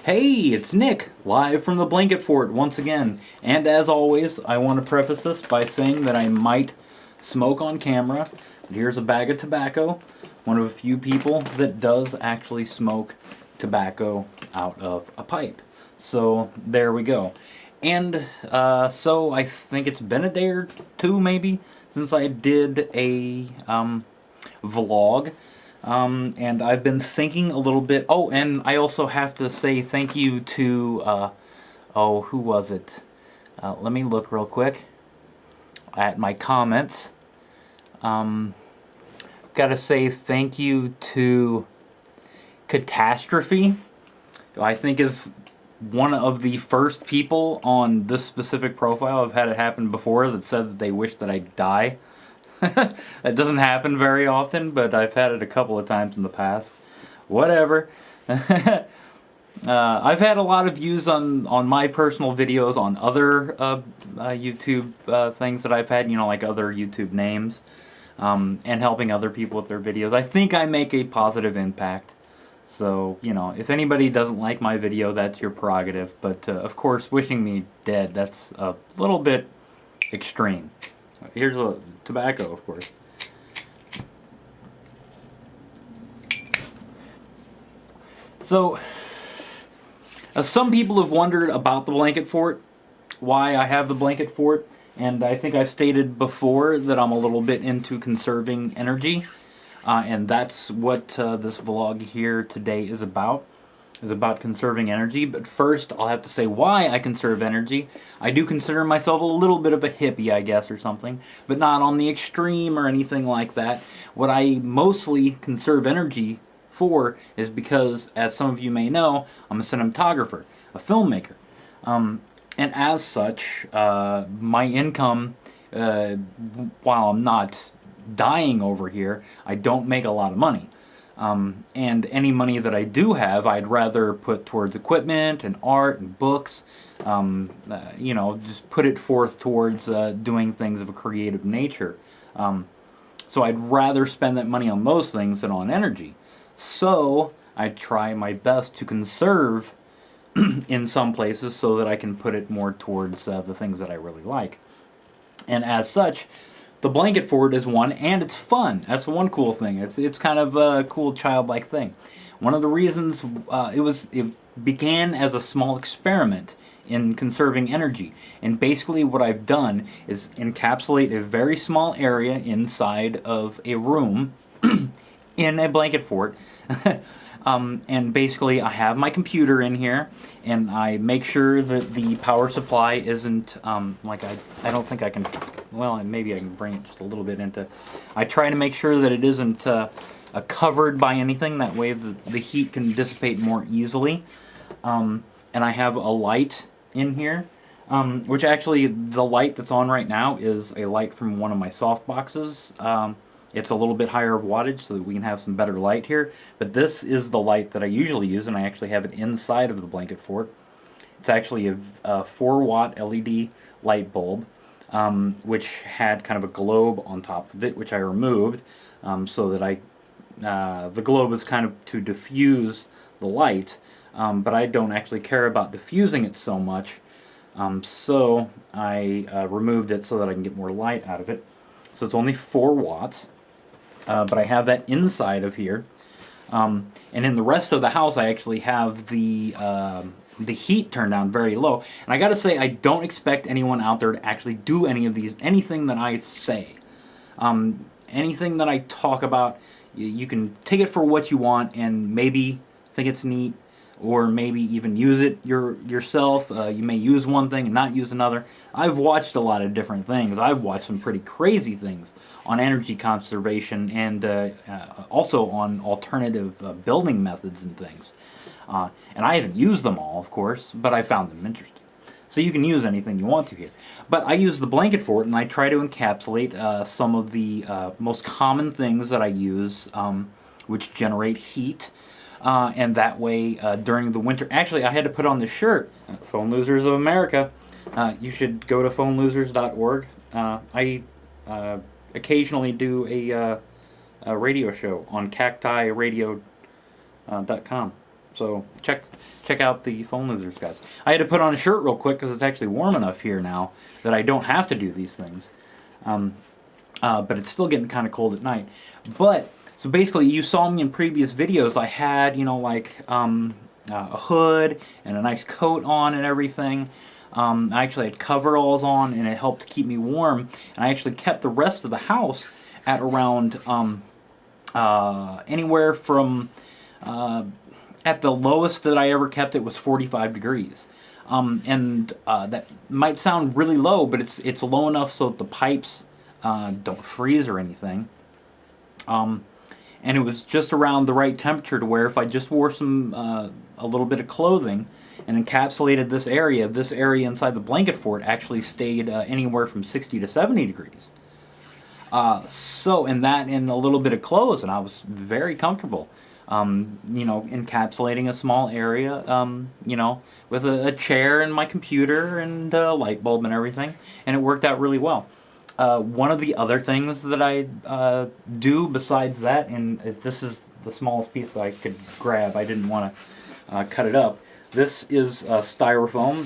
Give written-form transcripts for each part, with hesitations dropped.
Hey, it's Nick, live from the blanket fort once again. And as always, I want to preface this by saying that I might smoke on camera. Here's a bag of tobacco. One of a few people that does actually smoke tobacco out of a pipe. So there we go. And so I think it's been a day or two maybe since I did a vlog. And I've been thinking a little bit. Oh, and I also have to say thank you to, oh, who was it? Let me look real quick at my comments. Gotta say thank you to Catastrophe, who I think is one of the first people on this specific profile. I've had it happen before that said that they wish that I die. That doesn't happen very often, but I've had it a couple of times in the past. Whatever. I've had a lot of views on my personal videos on other YouTube things that I've had, you know, like other YouTube names, and helping other people with their videos. I think I make a positive impact. So, you know, if anybody doesn't like my video, that's your prerogative. But, of course, wishing me dead, that's a little bit extreme. Here's a tobacco, of course. So, some people have wondered about the blanket fort, why I have the blanket fort, and I think I've stated before that I'm a little bit into conserving energy, and that's what this vlog here today is about conserving energy. But first, I'll have to say why I conserve energy. I do consider myself a little bit of a hippie, I guess, or something, but not on the extreme or anything like that. What I mostly conserve energy for is because, as some of you may know, I'm a cinematographer, a filmmaker. And as such, my income, while I'm not dying over here, I don't make a lot of money. And any money that I do have, I'd rather put towards equipment and art and books, you know, just put it forth towards doing things of a creative nature. So I'd rather spend that money on those things than on energy. So I try my best to conserve in some places so that I can put it more towards the things that I really like. And as such, the blanket fort is one, and it's fun. That's one cool thing. It's kind of a cool childlike thing. One of the reasons it began as a small experiment in conserving energy, and basically what I've done is encapsulate a very small area inside of a room in a blanket fort. And basically I have my computer in here, and I make sure that the power supply isn't, like I don't think I can, well, maybe I can bring it just a little bit into, I try to make sure that it isn't covered by anything, that way the heat can dissipate more easily. And I have a light in here, which actually the light that's on right now is a light from one of my soft boxes. It's a little bit higher wattage so that we can have some better light here. But this is the light that I usually use, and I actually have it inside of the blanket fort. It's actually a 4-watt LED light bulb, which had kind of a globe on top of it, which I removed, so that the globe is kind of to diffuse the light, but I don't actually care about diffusing it so much, so I removed it so that I can get more light out of it. So it's only 4 watts. But I have that inside of here, and in the rest of the house I actually have the heat turned down very low. And I gotta say, I don't expect anyone out there to actually do anything that I say. Anything that I talk about, you can take it for what you want and maybe think it's neat, or maybe even use it yourself. You may use one thing and not use another. I've watched a lot of different things. I've watched some pretty crazy things on energy conservation, and also on alternative building methods and things. And I haven't used them all, of course, but I found them interesting. So you can use anything you want to here. But I use the blanket fort, and I try to encapsulate some of the most common things that I use, which generate heat. And that way, during the winter, actually I had to put on this shirt, Phone Losers of America. You should go to phonelosers.org. I occasionally do a radio show on cactiradio.com. So check out the phone losers, guys. I had to put on a shirt real quick because it's actually warm enough here now that I don't have to do these things. But it's still getting kind of cold at night. But so basically, you saw me in previous videos. I had, you know, like a hood and a nice coat on and everything. I actually had coveralls on, and it helped keep me warm. And I actually kept the rest of the house at around anywhere from at the lowest that I ever kept it was 45 degrees. That might sound really low, but it's low enough so that the pipes don't freeze or anything. And it was just around the right temperature to where if I just wore some a little bit of clothing and encapsulated this area inside the blanket fort actually stayed anywhere from 60 to 70 degrees. And that in a little bit of clothes, and I was very comfortable. You know, encapsulating a small area, you know, with a chair and my computer and a light bulb and everything, and it worked out really well. One of the other things that I do besides that, and if this is the smallest piece I could grab, I didn't want to cut it up. This is styrofoam,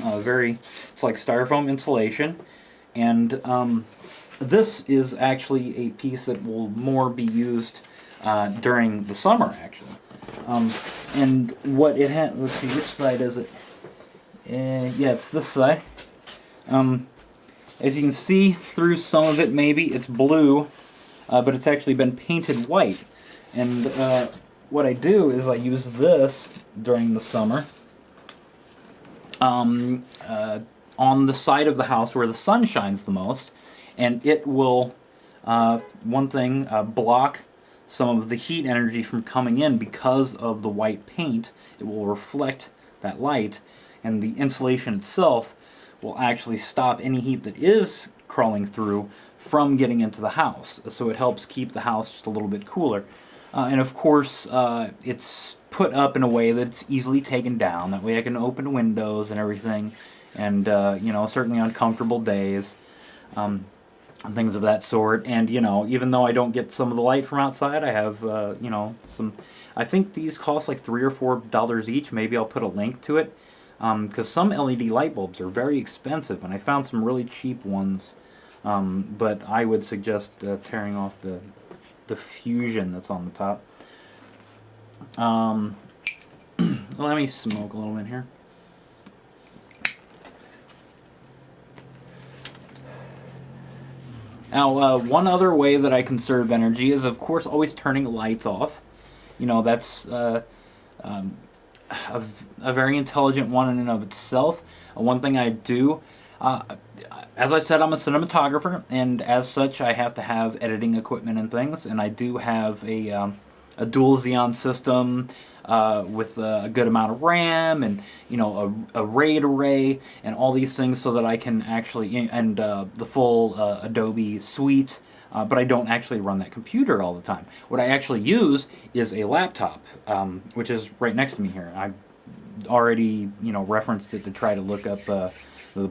it's like styrofoam insulation, and this is actually a piece that will more be used during the summer, actually. And what it had, let's see, which side is it? Yeah, it's this side. As you can see through some of it, maybe it's blue, but it's actually been painted white. And what I do is I use this during the summer on the side of the house where the sun shines the most, and it will, block some of the heat energy from coming in because of the white paint. It will reflect that light, and the insulation itself will actually stop any heat that is crawling through from getting into the house. So it helps keep the house just a little bit cooler. And of course, it's put up in a way that's easily taken down. That way I can open windows and everything, and you know, certainly on comfortable days. And things of that sort. And you know, even though I don't get some of the light from outside, I have you know, some. I think these cost like $3 or $4 each. Maybe I'll put a link to it, because some LED light bulbs are very expensive, and I found some really cheap ones. But I would suggest tearing off the fusion that's on the top. Let me smoke a little bit here. Now, one other way that I conserve energy is, of course, always turning lights off. You know, that's a very intelligent one in and of itself. One thing I do, as I said, I'm a cinematographer, and as such, I have to have editing equipment and things, and I do have a dual Xeon system with a good amount of RAM, and you know, a RAID array, and all these things, so that I can actually, and the full Adobe suite. But I don't actually run that computer all the time. What I actually use is a laptop, which is right next to me here. I've already, you know, referenced it to try to look up the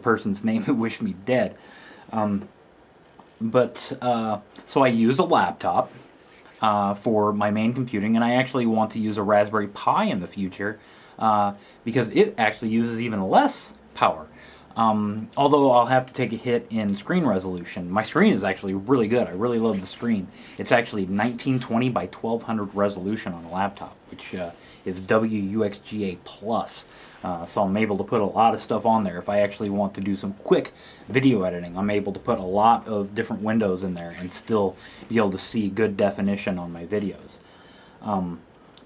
person's name who wished me dead. So I use a laptop for my main computing, and I actually want to use a Raspberry Pi in the future because it actually uses even less power. Although I'll have to take a hit in screen resolution. My screen is actually really good. I really love the screen. It's actually 1920 by 1200 resolution on a laptop, which is WUXGA+. So I'm able to put a lot of stuff on there. If I actually want to do some quick video editing, I'm able to put a lot of different windows in there and still be able to see good definition on my videos.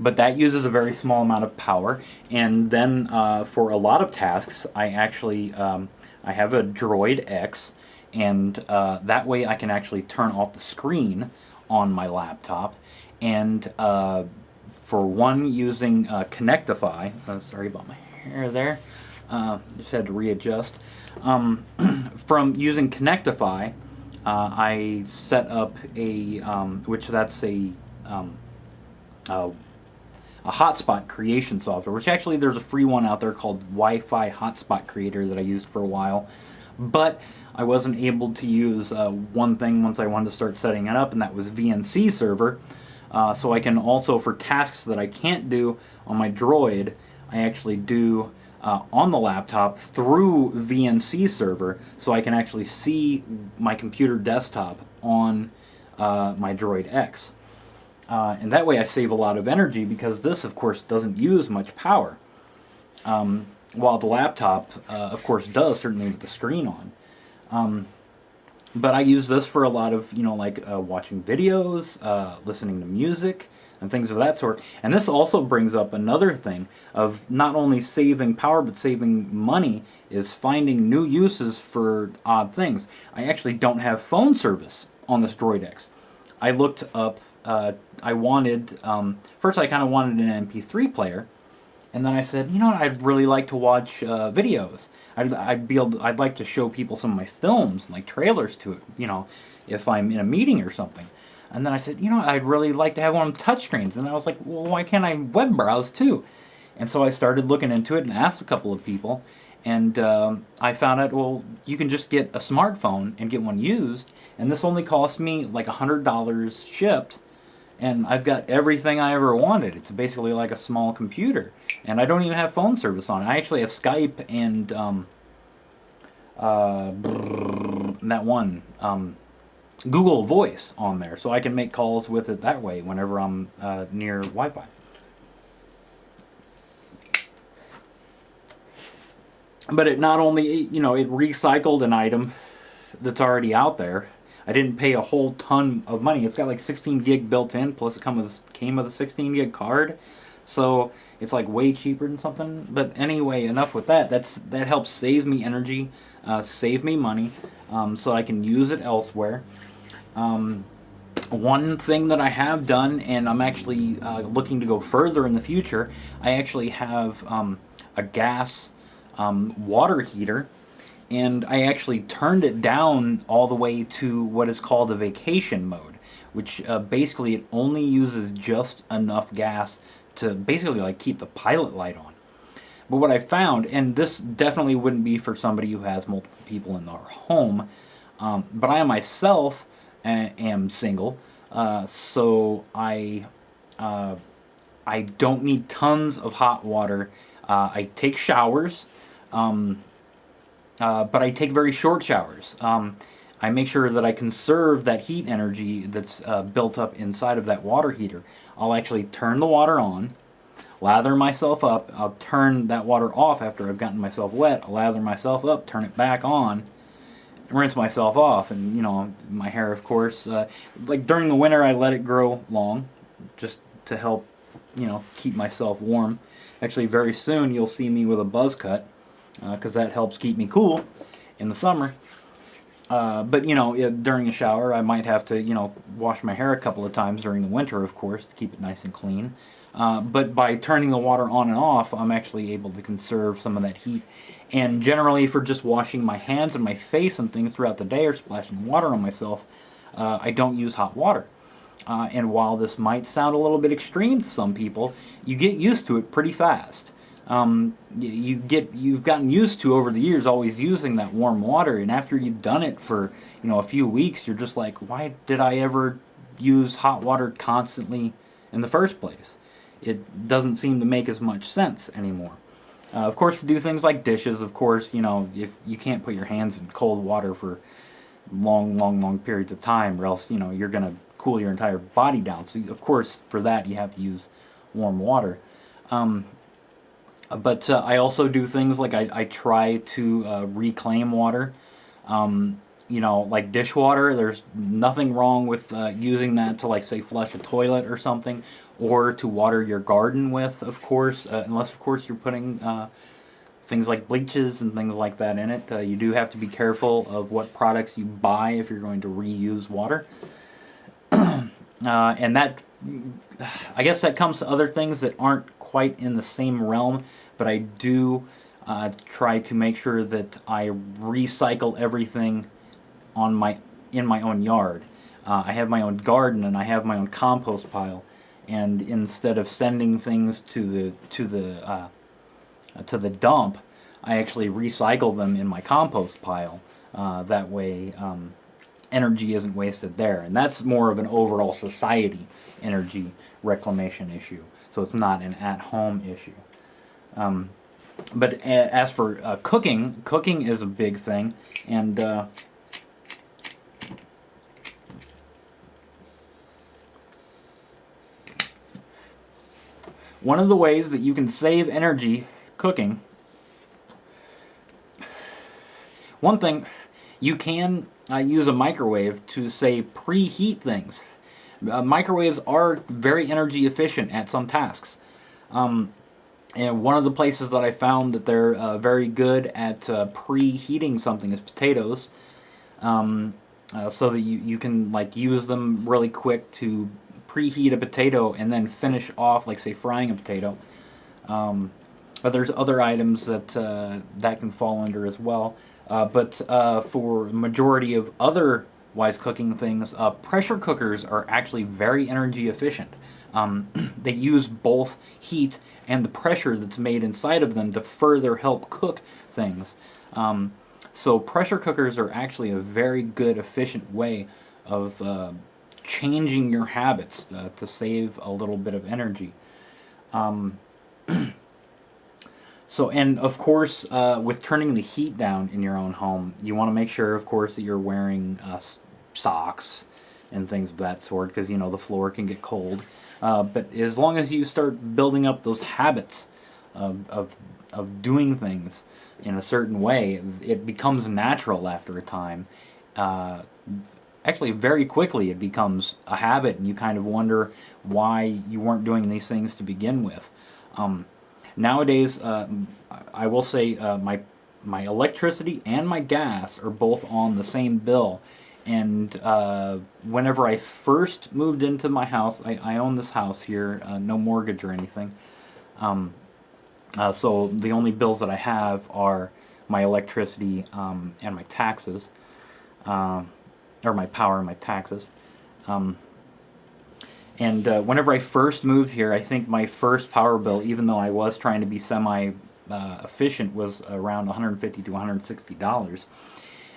But that uses a very small amount of power, and then for a lot of tasks, I actually I have a Droid X, and that way I can actually turn off the screen on my laptop, and for one, using Connectify. Sorry about my hair there. Just had to readjust. From using Connectify, I set up a which that's a hotspot creation software, which actually there's a free one out there called Wi-Fi Hotspot Creator that I used for a while, but I wasn't able to use one thing once I wanted to start setting it up, and that was VNC server. So I can also, for tasks that I can't do on my Droid, I actually do on the laptop through VNC server, so I can actually see my computer desktop on my Droid X. And that way I save a lot of energy, because this, of course, doesn't use much power. While the laptop, of course, does, certainly with the screen on. But I use this for a lot of, like watching videos, listening to music, and things of that sort. And this also brings up another thing of not only saving power, but saving money, is finding new uses for odd things. I actually don't have phone service on this Droid X. I looked up, I wanted, first I kind of wanted an MP3 player, and then I said, you know what, I'd really like to watch videos. I'd like to show people some of my films, like trailers to it, if I'm in a meeting or something. And then I said, I'd really like to have one of them touchscreens. And I was like, well, why can't I web browse too? And so I started looking into it and asked a couple of people. And I found out, well, you can just get a smartphone and get one used. And this only cost me like $100 shipped. And I've got everything I ever wanted. It's basically like a small computer. And I don't even have phone service on it. I actually have Skype and that one, Google Voice on there. So I can make calls with it that way whenever I'm near Wi-Fi. But it not only, it recycled an item that's already out there. I didn't pay a whole ton of money. It's got like 16 gig built in, plus it came with a 16 gig card. So it's like way cheaper than something. But anyway, enough with that. That helps save me energy, save me money, so I can use it elsewhere. One thing that I have done, and I'm actually looking to go further in the future, I actually have a gas water heater. And I actually turned it down all the way to what is called a vacation mode, which basically it only uses just enough gas to basically like keep the pilot light on. But what I found, and this definitely wouldn't be for somebody who has multiple people in their home, but I myself am single, so I don't need tons of hot water. I take showers. But I take very short showers. I make sure that I conserve that heat energy that's built up inside of that water heater. I'll actually turn the water on, lather myself up. I'll turn that water off after I've gotten myself wet. I'll lather myself up, turn it back on, rinse myself off. And, my hair, of course, like during the winter, I let it grow long just to help, keep myself warm. Actually, very soon you'll see me with a buzz cut, because that helps keep me cool in the summer. But during a shower, I might have to wash my hair a couple of times during the winter, of course, to keep it nice and clean. But by turning the water on and off, I'm actually able to conserve some of that heat. And generally, for just washing my hands and my face and things throughout the day, or splashing water on myself, I don't use hot water. And while this might sound a little bit extreme to some people, you get used to it pretty fast. You've gotten used to over the years always using that warm water, and after you've done it for a few weeks, you're just like, why did I ever use hot water constantly in the first place? It doesn't seem to make as much sense anymore. Of course, to do things like dishes, of course, if you can't put your hands in cold water for long periods of time, or else you're gonna cool your entire body down. So of course, for that you have to use warm water. But I also do things like I try to reclaim water. Like dishwater, there's nothing wrong with using that to, like, say, flush a toilet or something, or to water your garden with, of course, unless, of course, you're putting things like bleaches and things like that in it. You do have to be careful of what products you buy if you're going to reuse water. And that, I guess that comes to other things that aren't quite in the same realm, but I do try to make sure that I recycle everything in my own yard. I have my own garden and I have my own compost pile, and instead of sending things to the dump, I actually recycle them in my compost pile. That way, energy isn't wasted there, and that's more of an overall society energy reclamation issue. So it's not an at-home issue. But as for cooking is a big thing, and one of the ways that you can save energy cooking, one thing, you can use a microwave to, say, preheat things. Microwaves are very energy efficient at some tasks. And one of the places that I found that they're very good at preheating something is potatoes, so that you can like use them really quick to preheat a potato and then finish off, like say frying a potato. But there's other items that that can fall under as well. But for the majority of otherwise cooking things, pressure cookers are actually very energy efficient. They use both heat and the pressure that's made inside of them to further help cook things. So pressure cookers are actually a very good, efficient way of changing your habits to save a little bit of energy. So, and of course, with turning the heat down in your own home, you want to make sure, of course, that you're wearing socks and things of that sort, because you know the floor can get cold. But as long as you start building up those habits of doing things in a certain way, it becomes natural after a time. Actually, very quickly, it becomes a habit, and you kind of wonder why you weren't doing these things to begin with. Nowadays, I will say my electricity and my gas are both on the same bill. And whenever I first moved into my house, I own this house here, no mortgage or anything. So the only bills that I have are my electricity and my taxes, or my power and my taxes. And whenever I first moved here, I think my first power bill, even though I was trying to be semi-efficient, was around $150 to $160.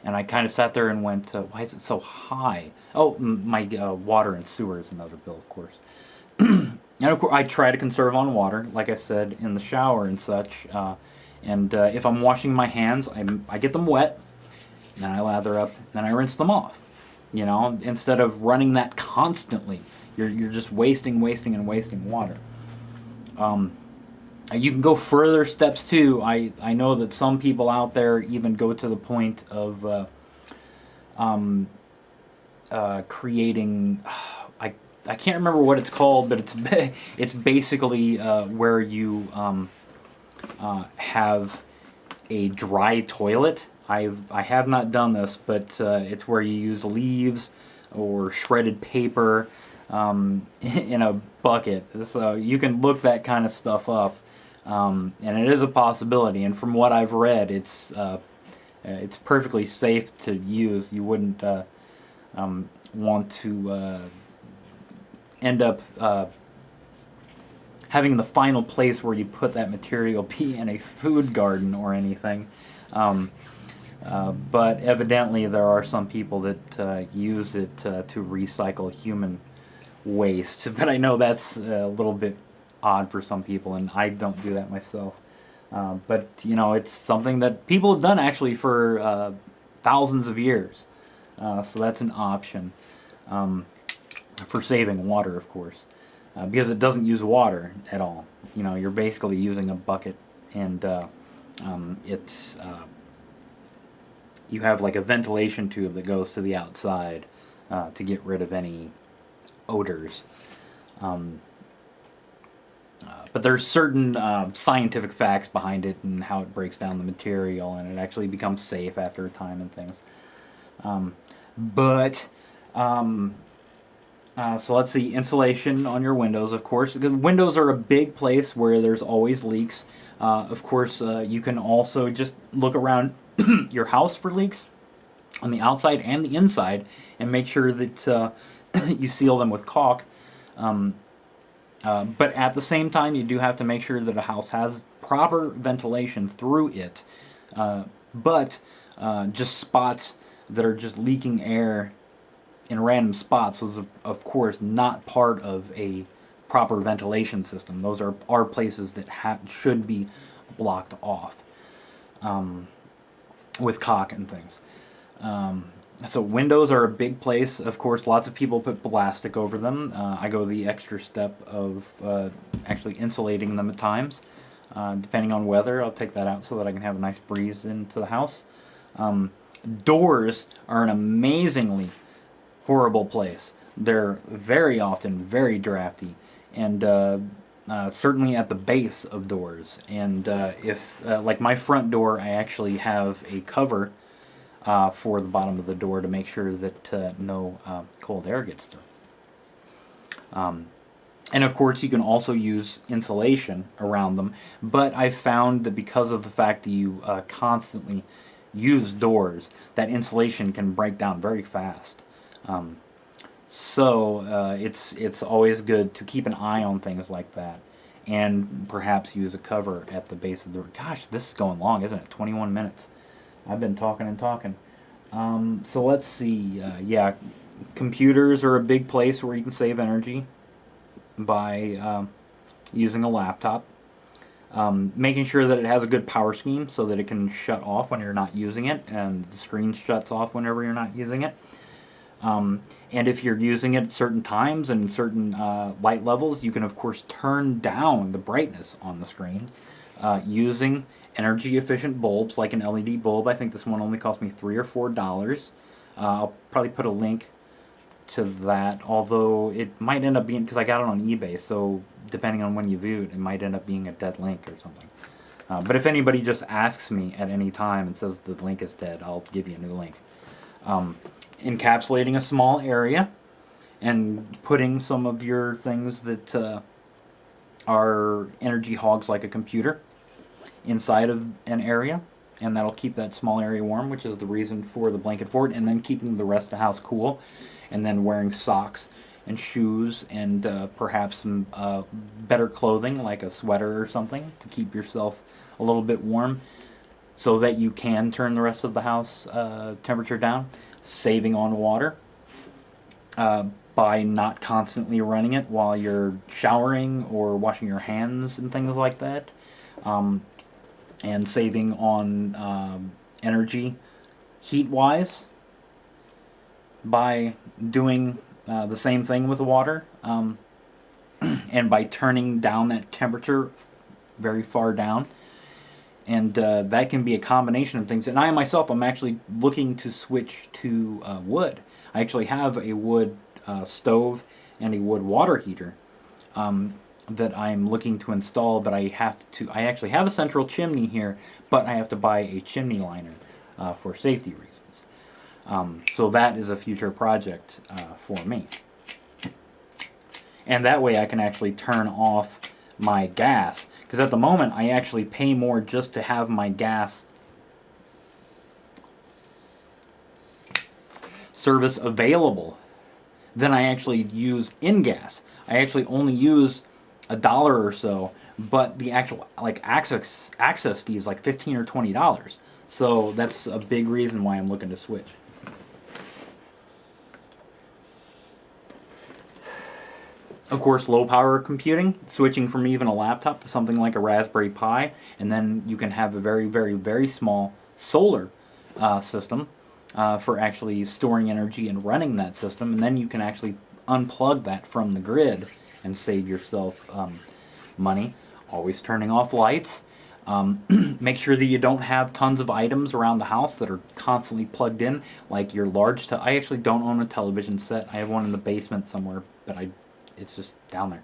And I kind of sat there and went, why is it so high? Oh, my water and sewer is another bill, of course. And of course, I try to conserve on water, like I said, in the shower and such. And if I'm washing my hands, I get them wet, then I lather up, then I rinse them off. You know, instead of running that constantly, you're just wasting and wasting water. You can go further steps too. I know that some people out there even go to the point of creating. I can't remember what it's called, but it's basically where you have a dry toilet. I have not done this, but it's where you use leaves or shredded paper in a bucket. So you can look that kind of stuff up, and it is a possibility. And from what I've read, it's perfectly safe to use. You wouldn't want to end up having the final place where you put that material be in a food garden or anything. But evidently there are some people that use it to recycle human waste. But I know that's a little bit odd for some people, and I don't do that myself. But, you know, it's something that people have done actually for thousands of years. So that's an option. For saving water, of course, because it doesn't use water at all. You know, you're basically using a bucket, and you have like a ventilation tube that goes to the outside to get rid of any odors. But there's certain scientific facts behind it and how it breaks down the material, and it actually becomes safe after a time and things. So let's see, insulation on your windows, of course. Because windows are a big place where there's always leaks. Of course, you can also just look around your house for leaks on the outside and the inside, and make sure that you seal them with caulk. But at the same time, you do have to make sure that a house has proper ventilation through it. But just spots that are just leaking air in random spots was, of course, not part of a proper ventilation system. Those are places that should be blocked off with caulk and things. So windows are a big place. Of course, lots of people put plastic over them. I go the extra step of actually insulating them at times. Depending on weather, I'll take that out so that I can have a nice breeze into the house. Doors are an amazingly horrible place. They're very often very drafty, and certainly at the base of doors. And if, like my front door, I actually have a cover for the bottom of the door to make sure that no cold air gets through. And of course you can also use insulation around them, but I've found that because of the fact that you constantly use doors, that insulation can break down very fast. So it's always good to keep an eye on things like that, and perhaps use a cover at the base of the door. Gosh, this is going long, isn't it? 21 minutes. I've been talking and talking. So let's see. Yeah, computers are a big place where you can save energy by using a laptop. Making sure that it has a good power scheme so that it can shut off when you're not using it, and the screen shuts off whenever you're not using it. And if you're using it at certain times and certain light levels, you can of course turn down the brightness on the screen using energy efficient bulbs like an LED bulb. I think this one only cost me $3 or $4. I'll probably put a link to that, although it might end up being, because I got it on eBay, so depending on when you view it, it might end up being a dead link or something. But if anybody just asks me at any time and says the link is dead, I'll give you a new link. Encapsulating a small area and putting some of your things that are energy hogs like a computer inside of an area, and that'll keep that small area warm, which is the reason for the blanket fort, and then keeping the rest of the house cool, and then wearing socks and shoes and perhaps some better clothing like a sweater or something to keep yourself a little bit warm so that you can turn the rest of the house temperature down. Saving on water by not constantly running it while you're showering or washing your hands and things like that. And saving on energy heat-wise by doing the same thing with the water, and by turning down that temperature very far down. And that can be a combination of things. And I myself, I'm actually looking to switch to wood. I actually have a wood stove and a wood water heater that I'm looking to install, but I actually have a central chimney here, but I have to buy a chimney liner for safety reasons. So that is a future project for me. And that way I can actually turn off my gas, because at the moment I actually pay more just to have my gas service available than I actually use in gas. I actually only use $1 or so, but the actual access fee is like $15 or $20. So that's a big reason why I'm looking to switch. Of course, low power computing, switching from even a laptop to something like a Raspberry Pi, and then you can have a very, very, very small solar system for actually storing energy and running that system, and then you can actually unplug that from the grid and save yourself money. Always turning off lights. Make sure that you don't have tons of items around the house that are constantly plugged in, like your large I actually don't own a television set. I have one in the basement somewhere, but it's just down there.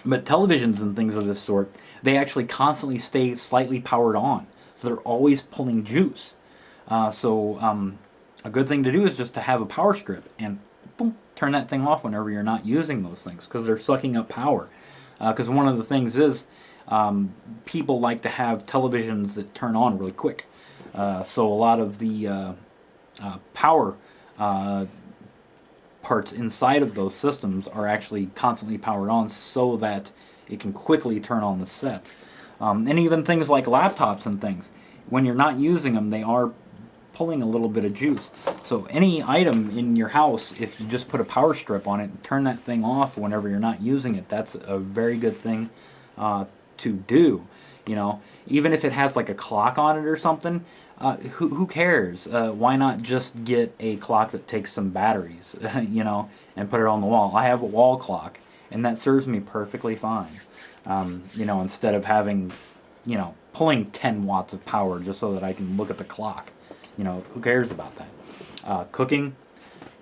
But televisions and things of this sort, they actually constantly stay slightly powered on, so they're always pulling juice. So a good thing to do is just to have a power strip and boom, turn that thing off whenever you're not using those things, because they're sucking up power. Because one of the things is people like to have televisions that turn on really quick. So a lot of the power parts inside of those systems are actually constantly powered on so that it can quickly turn on the set. And even things like laptops and things, when you're not using them, they are pulling a little bit of juice. So any item in your house, if you just put a power strip on it and turn that thing off whenever you're not using it, that's a very good thing to do. You know, even if it has like a clock on it or something, who cares? Why not just get a clock that takes some batteries, you know, and put it on the wall? I have a wall clock, and that serves me perfectly fine. You know, instead of having, you know, pulling 10 watts of power just so that I can look at the clock. You know, who cares about that? Cooking,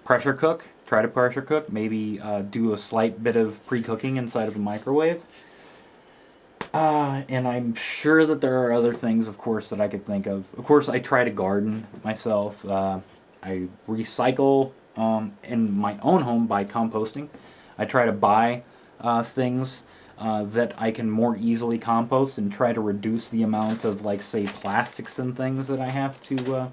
pressure cook. Try to pressure cook. Maybe do a slight bit of pre-cooking inside of a microwave. And I'm sure that there are other things, of course, that I could think of. Of course, I try to garden myself. I recycle in my own home by composting. I try to buy things that I can more easily compost and try to reduce the amount of, like, say, plastics and things that I have to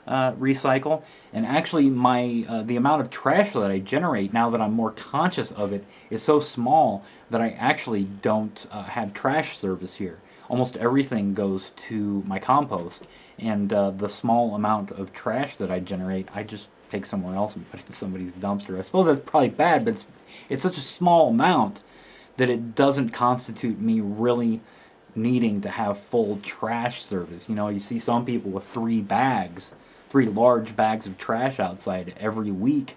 recycle. And actually, the amount of trash that I generate now that I'm more conscious of it is so small that I actually don't have trash service here. Almost everything goes to my compost, and the small amount of trash that I generate, I just take somewhere else and put it in somebody's dumpster. I suppose that's probably bad, but it's such a small amount that it doesn't constitute me really needing to have full trash service. You know, you see some people with three large bags of trash outside every week.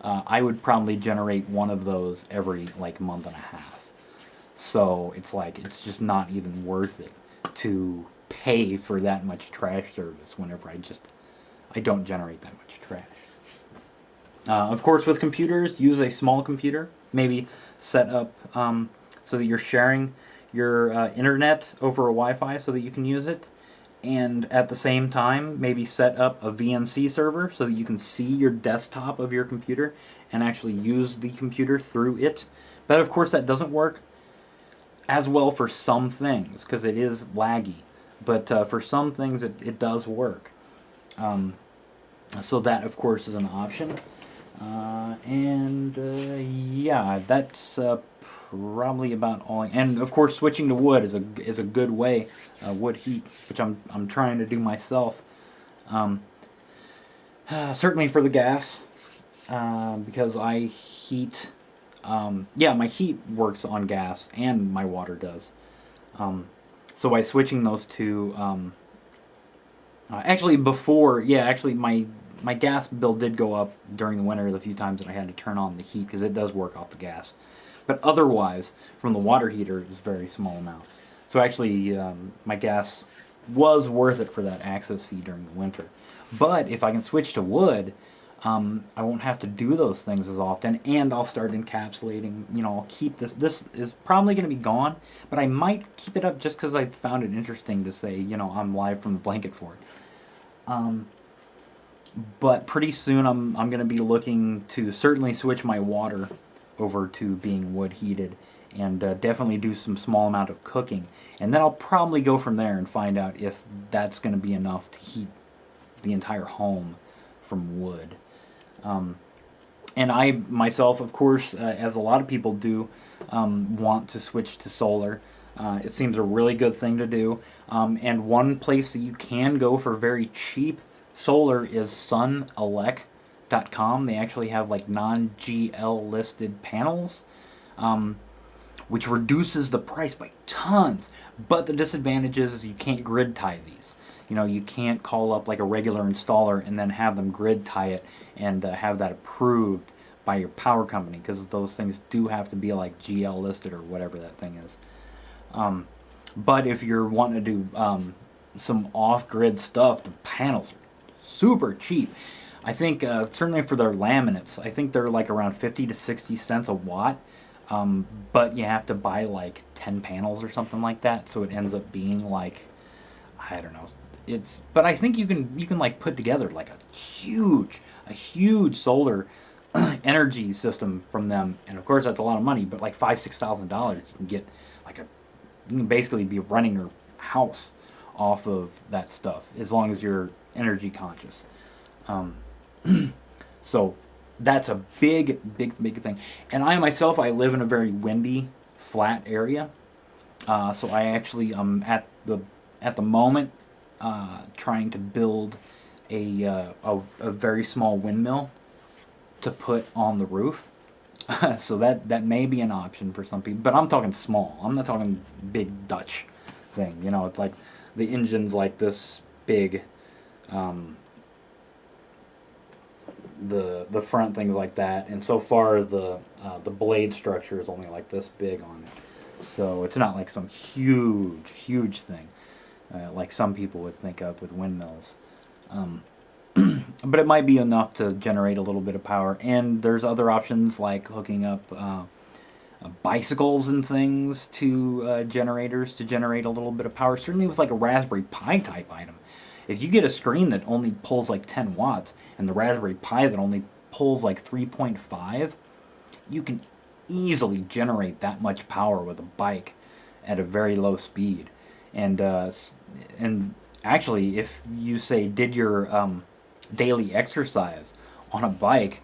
I would probably generate one of those every, like, month and a half. So it's like, it's just not even worth it to pay for that much trash service whenever I don't generate that much trash. Of course, with computers, use a small computer. Maybe set up so that you're sharing your internet over a Wi-Fi so that you can use it. And at the same time, maybe set up a VNC server so that you can see your desktop of your computer and actually use the computer through it. But of course, that doesn't work as well for some things because it is laggy. But for some things, it does work. So that, of course, is an option. Yeah, that's probably about all. And of course, switching to wood is a good way. Wood heat, which I'm trying to do myself. Certainly for the gas, because I heat. Yeah, my heat works on gas, and my water does. So by switching those two, actually my gas bill did go up during the winter the few times that I had to turn on the heat because it does work off the gas. But otherwise, from the water heater, it's very small amounts. So actually, my gas was worth it for that access fee during the winter. But if I can switch to wood, I won't have to do those things as often, and I'll start encapsulating. You know, I'll keep this. This is probably going to be gone, but I might keep it up just because I found it interesting to say, you know, I'm live from the blanket fort. But pretty soon I'm going to be looking to certainly switch my water over to being wood heated, and definitely do some small amount of cooking. And then I'll probably go from there and find out if that's going to be enough to heat the entire home from wood. And I myself, of course, as a lot of people do, want to switch to solar. It seems a really good thing to do. And one place that you can go for very cheap solar is sunelec.com. They actually have like non-GL listed panels, which reduces the price by tons. But the disadvantage is you can't grid tie these. You know, you can't call up like a regular installer and then have them grid tie it and have that approved by your power company, because those things do have to be like GL listed or whatever that thing is. But if you're wanting to do some off-grid stuff, the panels are super cheap. I think certainly for their laminates, I think they're like around 50 to 60 cents a watt. But you have to buy like 10 panels or something like that, so it ends up being like, I don't know. But I think you can like put together like a huge solar energy system from them, and of course that's a lot of money. But like $5,000-$6,000, you can get like you can basically be running your house off of that stuff as long as you're energy conscious. So that's a big thing. And I myself, I live in a very windy, flat area. So I actually am at the moment trying to build a very small windmill to put on the roof. So that may be an option for some people, but I'm talking small. I'm not talking big Dutch thing. You know, it's like the engine's like this big. The front things like that, and so far the blade structure is only like this big on it. So it's not like some huge thing like some people would think of with windmills. Um, but it might be enough to generate a little bit of power. And there's other options like hooking up bicycles and things to generators to generate a little bit of power. Certainly with like a Raspberry Pi type item. If you get a screen that only pulls like 10 watts and the Raspberry Pi that only pulls like 3.5, you can easily generate that much power with a bike at a very low speed. And actually, if you say did your daily exercise on a bike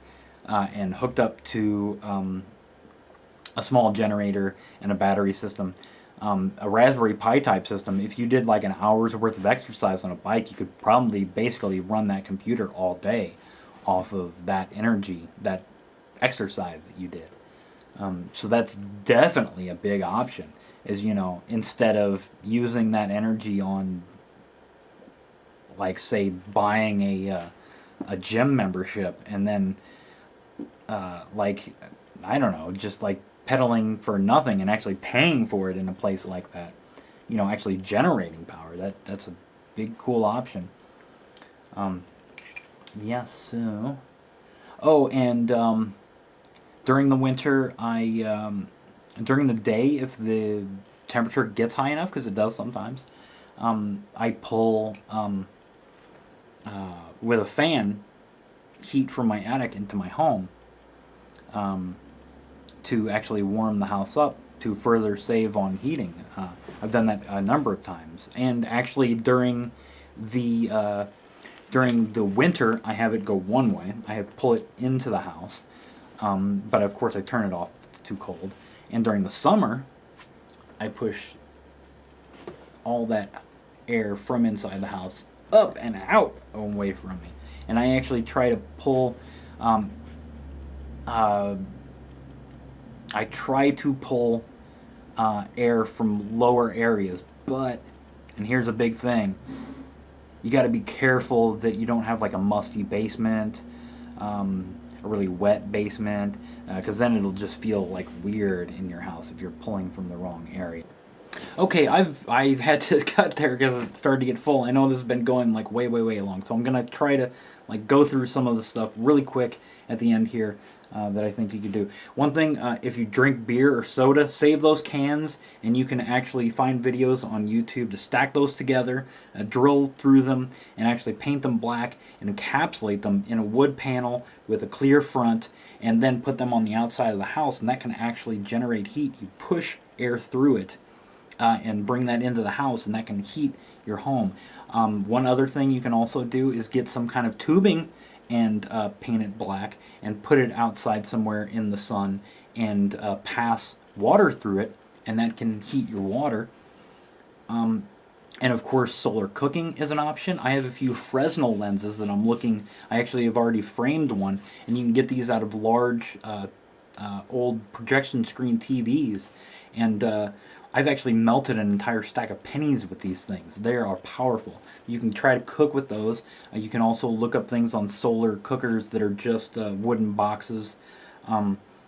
and hooked up to a small generator and a battery system, a Raspberry Pi type system, if you did like an hour's worth of exercise on a bike, you could probably basically run that computer all day off of that energy, that exercise that you did. So that's definitely a big option, is, you know, instead of using that energy on, like, say, buying a gym membership and then, like, I don't know, just like pedaling for nothing and actually paying for it in a place like that. You know, actually generating power. That's a big cool option. Yes. So, oh, and during the winter, during the day, if the temperature gets high enough, because it does sometimes, I pull with a fan heat from my attic into my home to actually warm the house up to further save on heating. I've done that a number of times, and actually during the winter, I have it go one way. I have pull it into the house, but of course I turn it off if it's too cold. And during the summer, I push all that air from inside the house up and out away from me. And I actually try to pull. Uh, I try to pull air from lower areas, but, and here's a big thing, you got to be careful that you don't have like a musty basement, a really wet basement, because then it'll just feel like weird in your house if you're pulling from the wrong area. Okay, I've had to cut there because it started to get full. I know this has been going like way long, so I'm gonna try to like go through some of the stuff really quick at the end here that I think you could do. One thing, if you drink beer or soda, save those cans, and you can actually find videos on YouTube to stack those together, drill through them, and actually paint them black and encapsulate them in a wood panel with a clear front, and then put them on the outside of the house, and that can actually generate heat. You push air through it and bring that into the house, and that can heat your home. One other thing you can also do is get some kind of tubing and paint it black and put it outside somewhere in the sun and pass water through it, and that can heat your water. And of course, solar cooking is an option. I have a few Fresnel lenses that I'm looking. I actually have already framed one, and you can get these out of large old projection screen TVs. And I've actually melted an entire stack of pennies with these things. They are powerful. You can try to cook with those. You can also look up things on solar cookers that are just wooden boxes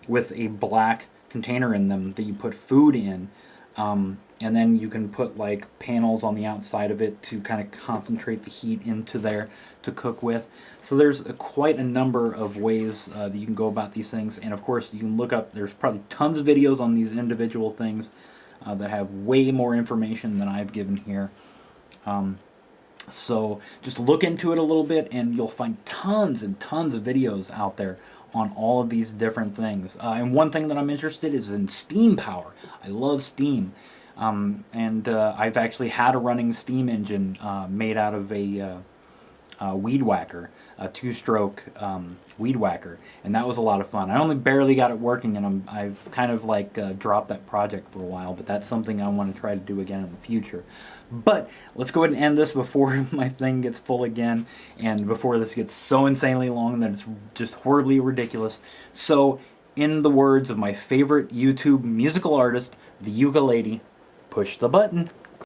with a black container in them that you put food in. And then you can put like panels on the outside of it to kind of concentrate the heat into there to cook with. So there's quite a number of ways that you can go about these things. And of course you can look up, there's probably tons of videos on these individual things that have way more information than I've given here. So just look into it a little bit and you'll find tons and tons of videos out there on all of these different things. And one thing that I'm interested in is in steam power. I love steam. And I've actually had a running steam engine made out of a weed whacker, a 2-stroke weed whacker, and that was a lot of fun. I only barely got it working, and I've kind of like dropped that project for a while, but that's something I want to try to do again in the future. But let's go ahead and end this before my thing gets full again, and before this gets so insanely long that it's just horribly ridiculous. So, in the words of my favorite YouTube musical artist, the ukulele, push the button.